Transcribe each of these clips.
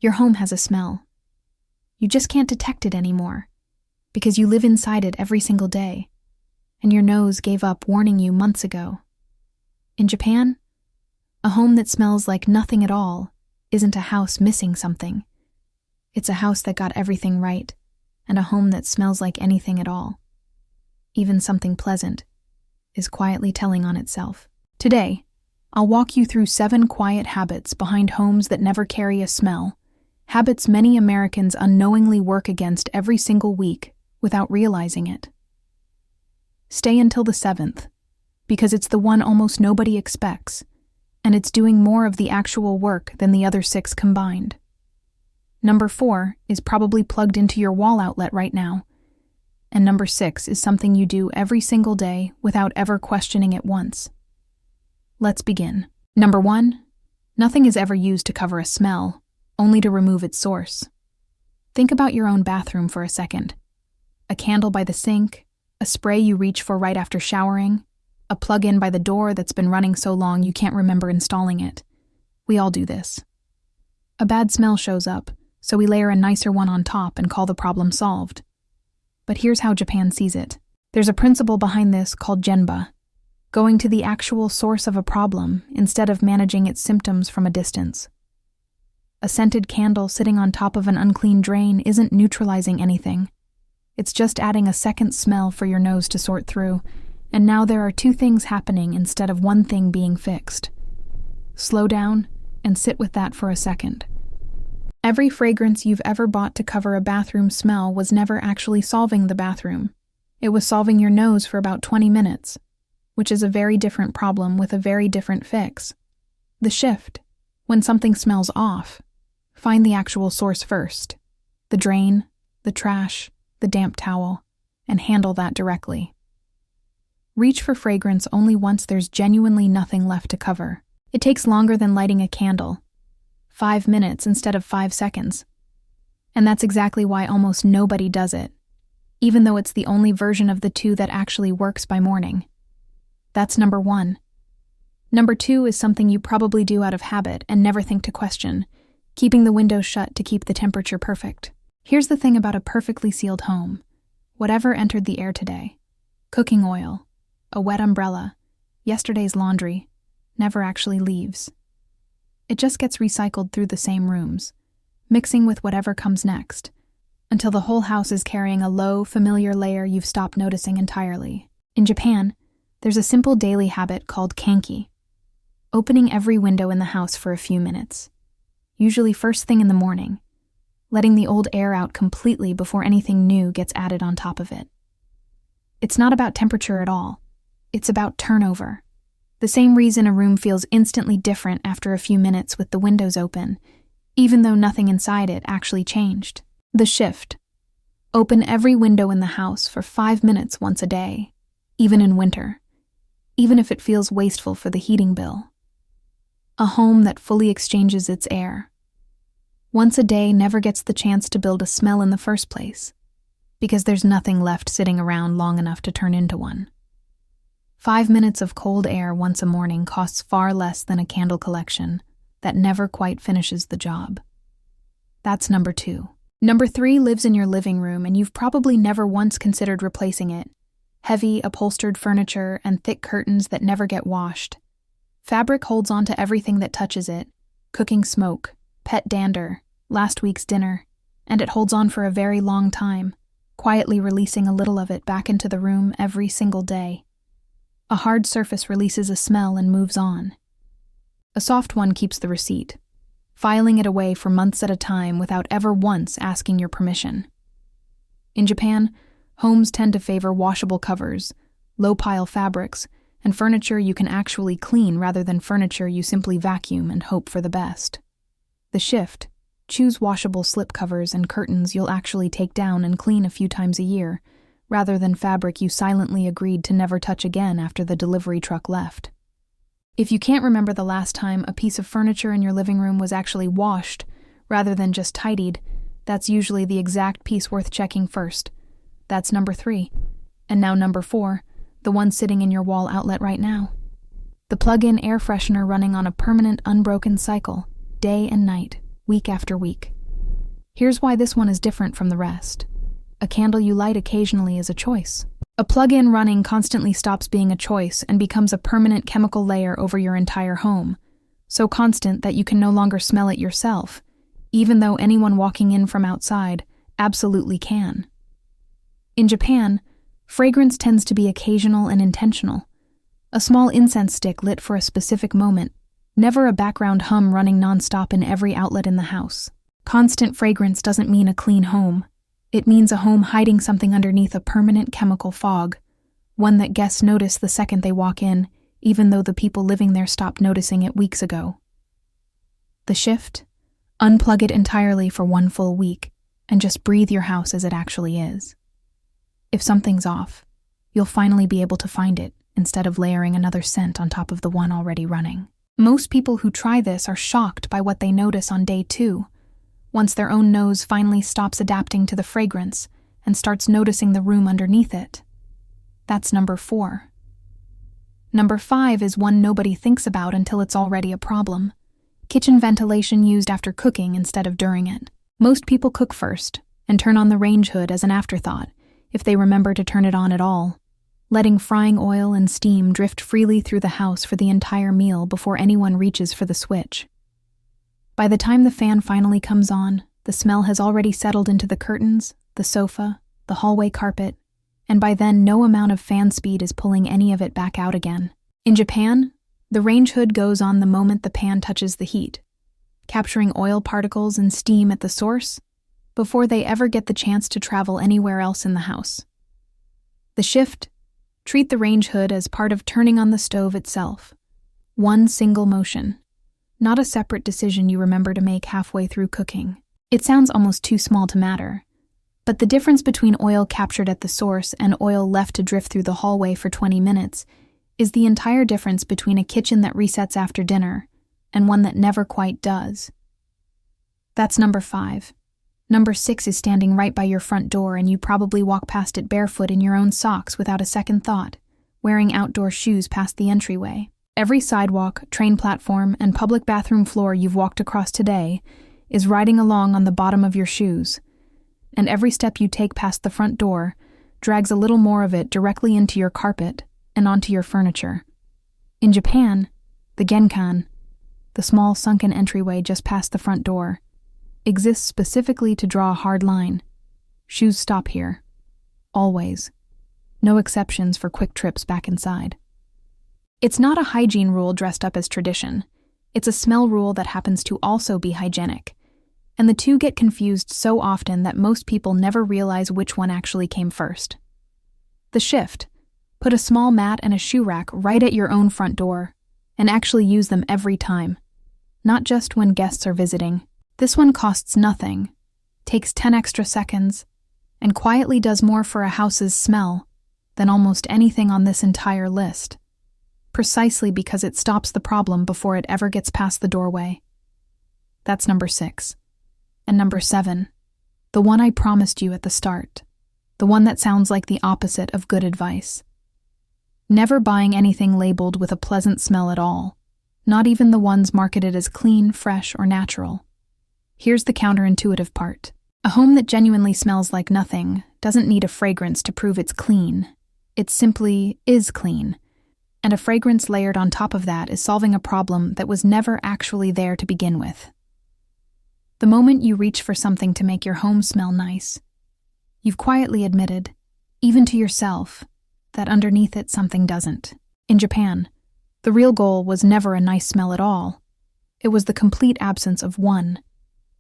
Your home has a smell. You just can't detect it anymore because you live inside it every single day, and your nose gave up warning you months ago. In Japan, a home that smells like nothing at all isn't a house missing something. It's a house that got everything right, and a home that smells like anything at all, even something pleasant, is quietly telling on itself. Today, I'll walk you through 7 quiet habits behind homes that never carry a smell, habits many Americans unknowingly work against every single week without realizing it. Stay until the 7th, because it's the one almost nobody expects, and it's doing more of the actual work than the other 6 combined. Number 4 is probably plugged into your wall outlet right now, and number 6 is something you do every single day without ever questioning it once. Let's begin. Number 1, nothing is ever used to cover a smell, only to remove its source. Think about your own bathroom for a second. A candle by the sink, a spray you reach for right after showering, a plug-in by the door that's been running so long you can't remember installing it. We all do this. A bad smell shows up, so we layer a nicer one on top and call the problem solved. But here's how Japan sees it. There's a principle behind this called genba, going to the actual source of a problem instead of managing its symptoms from a distance. A scented candle sitting on top of an unclean drain isn't neutralizing anything. It's just adding a second smell for your nose to sort through, and now there are 2 things happening instead of 1 thing being fixed. Slow down and sit with that for a second. Every fragrance you've ever bought to cover a bathroom smell was never actually solving the bathroom. It was solving your nose for about 20 minutes, which is a very different problem with a very different fix. The shift. When something smells off, find the actual source first. The drain, the trash, the damp towel, and handle that directly. Reach for fragrance only once there's genuinely nothing left to cover. It takes longer than lighting a candle. 5 minutes instead of 5 seconds. And that's exactly why almost nobody does it, even though it's the only version of the 2 that actually works by morning. That's number 1. Number 2 is something you probably do out of habit and never think to question, keeping the windows shut to keep the temperature perfect. Here's the thing about a perfectly sealed home. Whatever entered the air today, cooking oil, a wet umbrella, yesterday's laundry, never actually leaves. It just gets recycled through the same rooms, mixing with whatever comes next, until the whole house is carrying a low, familiar layer you've stopped noticing entirely. In Japan, there's a simple daily habit called kanki, opening every window in the house for a few minutes, usually first thing in the morning, letting the old air out completely before anything new gets added on top of it. It's not about temperature at all. It's about turnover. The same reason a room feels instantly different after a few minutes with the windows open, even though nothing inside it actually changed. The shift. Open every window in the house for 5 minutes once a day, even in winter, even if it feels wasteful for the heating bill. A home that fully exchanges its air. Once a day never gets the chance to build a smell in the first place, because there's nothing left sitting around long enough to turn into one. 5 minutes of cold air once a morning costs far less than a candle collection that never quite finishes the job. That's number 2. Number 3 lives in your living room, and you've probably never once considered replacing it. Heavy, upholstered furniture and thick curtains that never get washed. Fabric holds on to everything that touches it. Cooking smoke, pet dander, last week's dinner, and it holds on for a very long time, quietly releasing a little of it back into the room every single day. A hard surface releases a smell and moves on. A soft one keeps the receipt, filing it away for months at a time without ever once asking your permission. In Japan, homes tend to favor washable covers, low-pile fabrics, and furniture you can actually clean rather than furniture you simply vacuum and hope for the best. The shift. Choose washable slipcovers and curtains you'll actually take down and clean a few times a year, rather than fabric you silently agreed to never touch again after the delivery truck left. If you can't remember the last time a piece of furniture in your living room was actually washed, rather than just tidied, that's usually the exact piece worth checking first. That's number 3. And now number 4, the one sitting in your wall outlet right now. The plug-in air freshener running on a permanent, unbroken cycle, day and night. week after week. Here's why this one is different from the rest. A candle you light occasionally is a choice. A plug-in running constantly stops being a choice and becomes a permanent chemical layer over your entire home, so constant that you can no longer smell it yourself, even though anyone walking in from outside absolutely can. In Japan, fragrance tends to be occasional and intentional. A small incense stick lit for a specific moment, never a background hum running nonstop in every outlet in the house. Constant fragrance doesn't mean a clean home. It means a home hiding something underneath a permanent chemical fog, one that guests notice the second they walk in, even though the people living there stopped noticing it weeks ago. The shift? Unplug it entirely for one full week, and just breathe your house as it actually is. If something's off, you'll finally be able to find it, instead of layering another scent on top of the one already running. Most people who try this are shocked by what they notice on day 2, once their own nose finally stops adapting to the fragrance and starts noticing the room underneath it. That's number 4. Number 5 is one nobody thinks about until it's already a problem. Kitchen ventilation used after cooking instead of during it. Most people cook first and turn on the range hood as an afterthought, if they remember to turn it on at all, letting frying oil and steam drift freely through the house for the entire meal before anyone reaches for the switch. By the time the fan finally comes on, the smell has already settled into the curtains, the sofa, the hallway carpet, and by then no amount of fan speed is pulling any of it back out again. In Japan, the range hood goes on the moment the pan touches the heat, capturing oil particles and steam at the source before they ever get the chance to travel anywhere else in the house. The shift: treat the range hood as part of turning on the stove itself. One single motion, not a separate decision you remember to make halfway through cooking. It sounds almost too small to matter, but the difference between oil captured at the source and oil left to drift through the hallway for 20 minutes is the entire difference between a kitchen that resets after dinner and one that never quite does. That's number 5. Number 6 is standing right by your front door and you probably walk past it barefoot in your own socks without a second thought, wearing outdoor shoes past the entryway. Every sidewalk, train platform, and public bathroom floor you've walked across today is riding along on the bottom of your shoes, and every step you take past the front door drags a little more of it directly into your carpet and onto your furniture. In Japan, the genkan, the small sunken entryway just past the front door, exists specifically to draw a hard line. Shoes stop here. Always. No exceptions for quick trips back inside. It's not a hygiene rule dressed up as tradition. It's a smell rule that happens to also be hygienic. And the two get confused so often that most people never realize which one actually came first. The shift: put a small mat and a shoe rack right at your own front door, and actually use them every time. Not just when guests are visiting. This one costs nothing, takes 10 extra seconds, and quietly does more for a house's smell than almost anything on this entire list, precisely because it stops the problem before it ever gets past the doorway. That's number 6. And number 7, the one I promised you at the start, the one that sounds like the opposite of good advice. Never buying anything labeled with a pleasant smell at all, not even the ones marketed as clean, fresh, or natural. Here's the counterintuitive part. A home that genuinely smells like nothing doesn't need a fragrance to prove it's clean. It simply is clean. And a fragrance layered on top of that is solving a problem that was never actually there to begin with. The moment you reach for something to make your home smell nice, you've quietly admitted, even to yourself, that underneath it something doesn't. In Japan, the real goal was never a nice smell at all. It was the complete absence of one.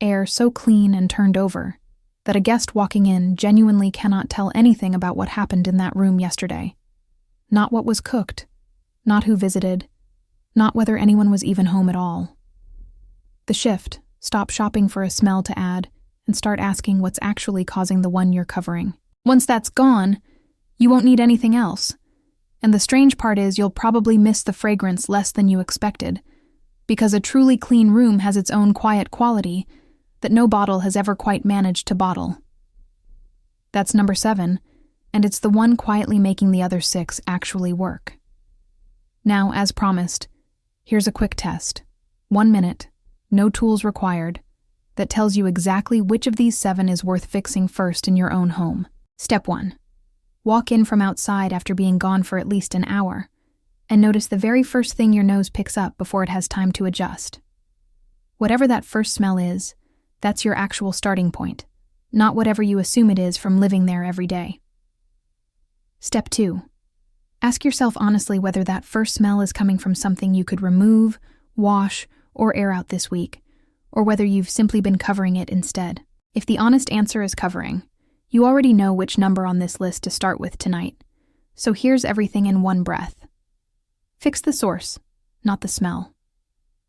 Air so clean and turned over that a guest walking in genuinely cannot tell anything about what happened in that room yesterday. Not what was cooked, not who visited, not whether anyone was even home at all. The shift: stop shopping for a smell to add and start asking what's actually causing the one you're covering. Once that's gone, you won't need anything else. And the strange part is you'll probably miss the fragrance less than you expected, because a truly clean room has its own quiet quality that no bottle has ever quite managed to bottle. That's number 7, and it's the one quietly making the other 6 actually work. Now, as promised, here's a quick test. 1 minute, no tools required, that tells you exactly which of these 7 is worth fixing first in your own home. Step 1. Walk in from outside after being gone for at least an hour, and notice the very first thing your nose picks up before it has time to adjust. Whatever that first smell is, that's your actual starting point, not whatever you assume it is from living there every day. Step 2. Ask yourself honestly whether that first smell is coming from something you could remove, wash, or air out this week, or whether you've simply been covering it instead. If the honest answer is covering, you already know which number on this list to start with tonight, so here's everything in one breath. Fix the source, not the smell.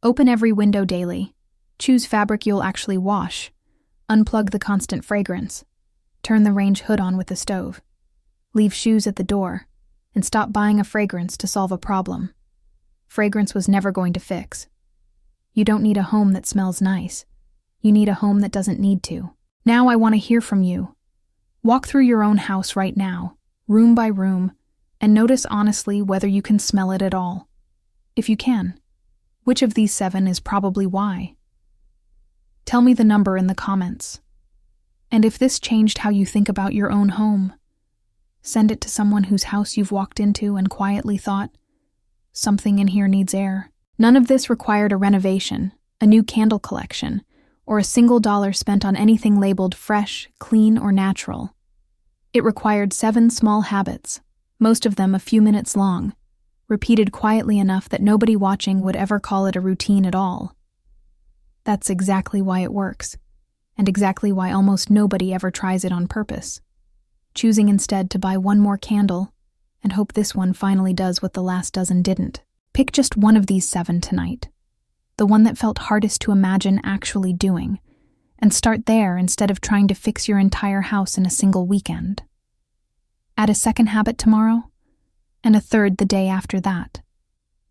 Open every window daily. Choose fabric you'll actually wash. Unplug the constant fragrance. Turn the range hood on with the stove. Leave shoes at the door, and stop buying a fragrance to solve a problem. Fragrance was never going to fix. You don't need a home that smells nice. You need a home that doesn't need to. Now I want to hear from you. Walk through your own house right now, room by room, and notice honestly whether you can smell it at all. If you can, which of these 7 is probably why? Tell me the number in the comments. And if this changed how you think about your own home, send it to someone whose house you've walked into and quietly thought, something in here needs air. None of this required a renovation, a new candle collection, or a single dollar spent on anything labeled fresh, clean, or natural. It required 7 small habits, most of them a few minutes long, repeated quietly enough that nobody watching would ever call it a routine at all. That's exactly why it works, and exactly why almost nobody ever tries it on purpose, choosing instead to buy one more candle and hope this one finally does what the last dozen didn't. Pick just one of these 7 tonight, the one that felt hardest to imagine actually doing, and start there instead of trying to fix your entire house in a single weekend. Add a second habit tomorrow, and a third the day after that,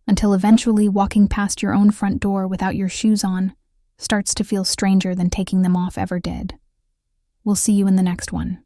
until eventually walking past your own front door without your shoes on starts to feel stranger than taking them off ever did. We'll see you in the next one.